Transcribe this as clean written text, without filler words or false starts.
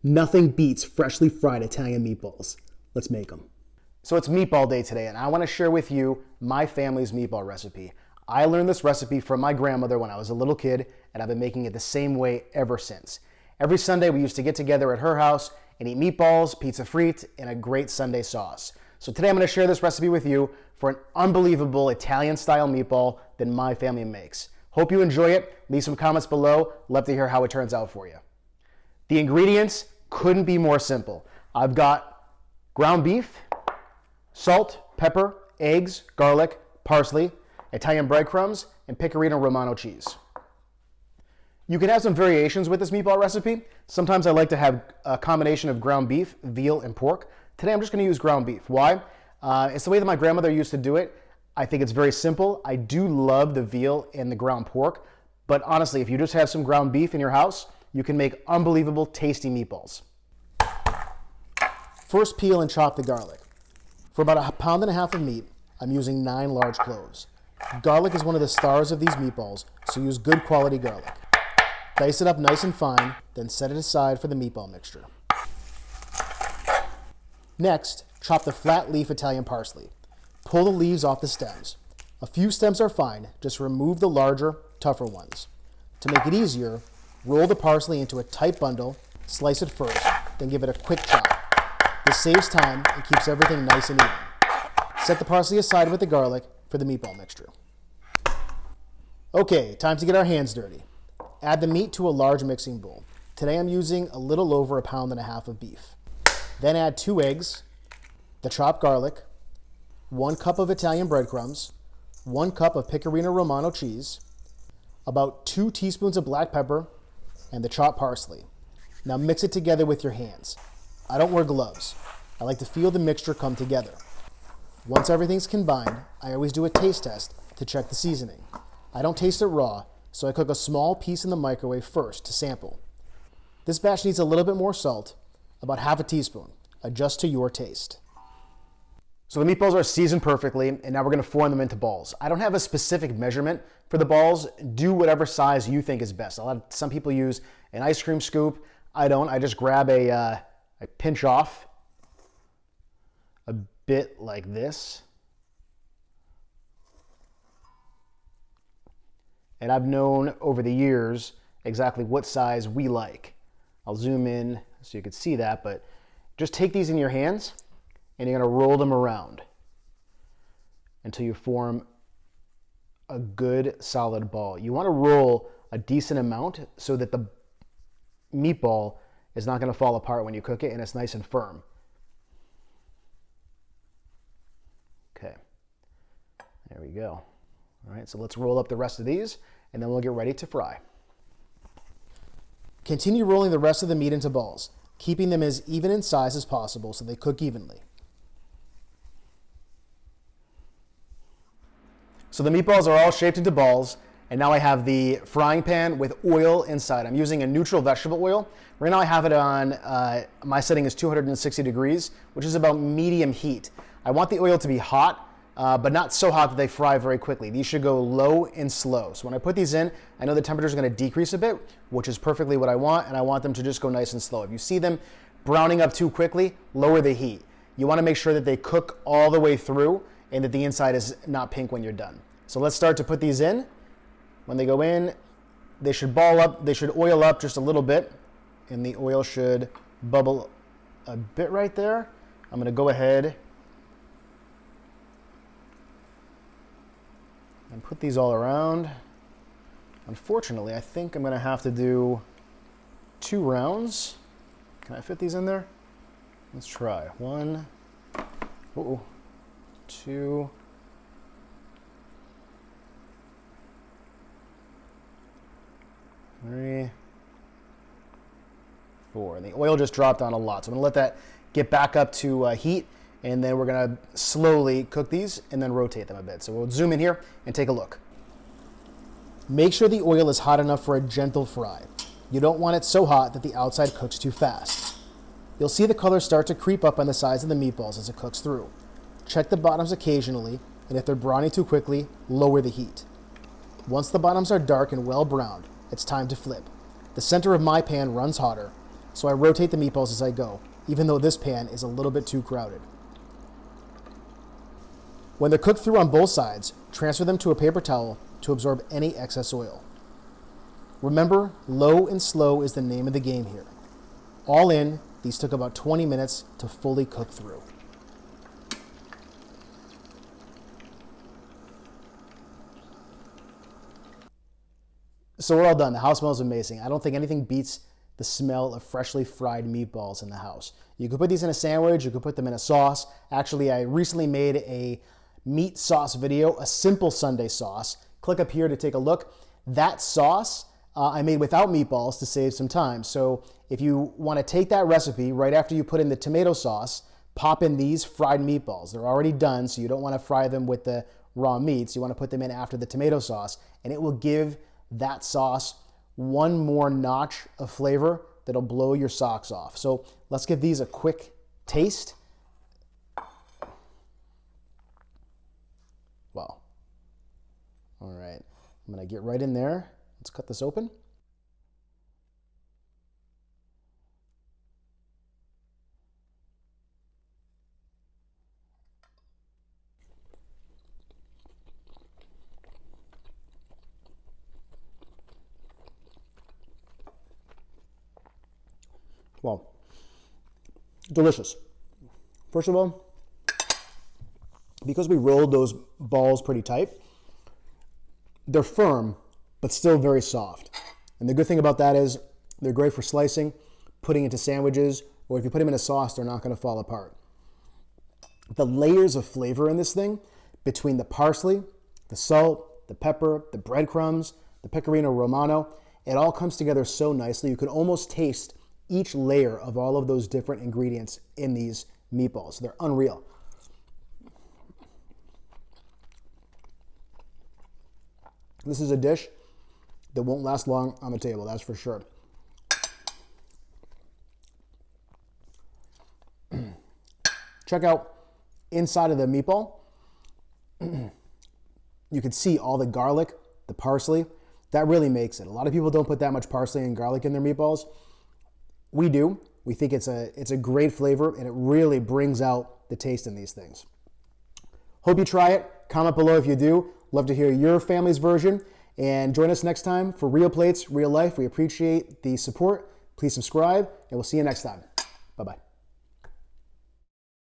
Nothing beats freshly fried Italian meatballs. Let's make them. So it's meatball day today, and I want to share with you my family's meatball recipe. I learned this recipe from my grandmother when I was a little kid, and I've been making it the same way ever since. Every Sunday we used to get together at her house and eat meatballs, pizza frites, and a great Sunday sauce. So today I'm going to share this recipe with you for an unbelievable Italian-style meatball that my family makes. Hope you enjoy it. Leave some comments below. Love to hear how it turns out for you. The ingredients couldn't be more simple. I've got ground beef, salt, pepper, eggs, garlic, parsley, Italian breadcrumbs, and Pecorino Romano cheese. You can have some variations with this meatball recipe. Sometimes I like to have a combination of ground beef, veal, and pork. Today I'm just going to use ground beef. Why? It's the way that my grandmother used to do it. I think it's very simple. I do love the veal and the ground pork, but honestly, if you just have some ground beef in your house, you can make unbelievable tasty meatballs. First, peel and chop the garlic. For about 1.5 pounds of meat, I'm using 9 large cloves. Garlic is one of the stars of these meatballs, so use good quality garlic. Dice it up nice and fine, then set it aside for the meatball mixture. Next, chop the flat leaf Italian parsley. Pull the leaves off the stems. A few stems are fine, just remove the larger, tougher ones. To make it easier, roll the parsley into a tight bundle, slice it first, then give it a quick chop. This saves time and keeps everything nice and even. Set the parsley aside with the garlic for the meatball mixture. Okay, time to get our hands dirty. Add the meat to a large mixing bowl. Today I'm using a little over 1.5 pounds of beef. Then add 2 eggs, the chopped garlic, 1 cup of Italian breadcrumbs, 1 cup of Pecorino Romano cheese, about 2 teaspoons of black pepper, and the chopped parsley. Now mix it together with your hands. I don't wear gloves. I like to feel the mixture come together. Once everything's combined, I always do a taste test to check the seasoning. I don't taste it raw, so I cook a small piece in the microwave first to sample. This batch needs a little bit more salt, about 1/2 teaspoon. Adjust to your taste. So the meatballs are seasoned perfectly, and now we're going to form them into balls. I don't have a specific measurement for the balls. Do whatever size you think is best. Some people use an ice cream scoop. I don't. I just grab I pinch off a bit like this. And I've known over the years exactly what size we like. I'll zoom in so you can see that, but just take these in your hands and you're gonna roll them around until you form a good solid ball. You wanna roll a decent amount so that the meatball is not gonna fall apart when you cook it and it's nice and firm. Okay, there we go. All right, so let's roll up the rest of these and then we'll get ready to fry. Continue rolling the rest of the meat into balls, keeping them as even in size as possible so they cook evenly. So the meatballs are all shaped into balls, and now I have the frying pan with oil inside. I'm using a neutral vegetable oil. Right now I have it on, my setting is 260 degrees, which is about medium heat. I want the oil to be hot, but not so hot that they fry very quickly. These should go low and slow. So when I put these in, I know the temperature is going to decrease a bit, which is perfectly what I want, and I want them to just go nice and slow. If you see them browning up too quickly, lower the heat. You want to make sure that they cook all the way through and that the inside is not pink when you're done. So let's start to put these in. When they go in, they should ball up, they should oil up just a little bit, and the oil should bubble a bit right there. I'm going to go ahead and put these all around. Unfortunately, I think I'm going to have to do 2 rounds. Can I fit these in there? Let's try. 1, 2, 3, 4. And the oil just dropped on a lot, so I'm going to let that get back up to heat, and then we're going to slowly cook these and then rotate them a bit. So we'll zoom in here and take a look. Make sure the oil is hot enough for a gentle fry. You don't want it so hot that the outside cooks too fast. You'll see the color start to creep up on the sides of the meatballs as it cooks through. Check the bottoms occasionally, and if they're browning too quickly, lower the heat. Once the bottoms are dark and well browned, it's time to flip. The center of my pan runs hotter. so I rotate the meatballs as I go, even though this pan is a little bit too crowded. When they're cooked through on both sides, transfer them to a paper towel to absorb any excess oil. Remember, low and slow is the name of the game here. All in, these took about 20 minutes to fully cook through. So we're all done. The house smells amazing. I don't think anything beats the smell of freshly fried meatballs in the house. You could put these in a sandwich, you could put them in a sauce. Actually, I recently made a meat sauce video, a simple Sunday sauce. Click up here to take a look. That sauce I made without meatballs to save some time. So if you want to take that recipe right after you put in the tomato sauce, pop in these fried meatballs. They're already done, so you don't want to fry them with the raw meats. You want to put them in after the tomato sauce, and it will give that sauce one more notch of flavor that'll blow your socks off. So let's give these a quick taste. Wow. All right, I'm gonna get right in there. Let's cut this open. Well, delicious. First of all, because we rolled those balls pretty tight, they're firm, but still very soft. And the good thing about that is they're great for slicing, putting into sandwiches, or if you put them in a sauce, they're not going to fall apart. The layers of flavor in this thing, between the parsley, the salt, the pepper, the breadcrumbs, the Pecorino Romano, it all comes together so nicely. You can almost taste each layer of all of those different ingredients in these meatballs. They're unreal. This is a dish that won't last long on the table, that's for sure. Check out inside of the meatball. You can see all the garlic, the parsley. That really makes it. A lot of people don't put that much parsley and garlic in their meatballs. We do. We think it's a great flavor, and it really brings out the taste in these things. Hope you try it. Comment below if you do. Love to hear your family's version. And join us next time for Real Plates, Real Life. We appreciate the support. Please subscribe, and we'll see you next time. Bye-bye.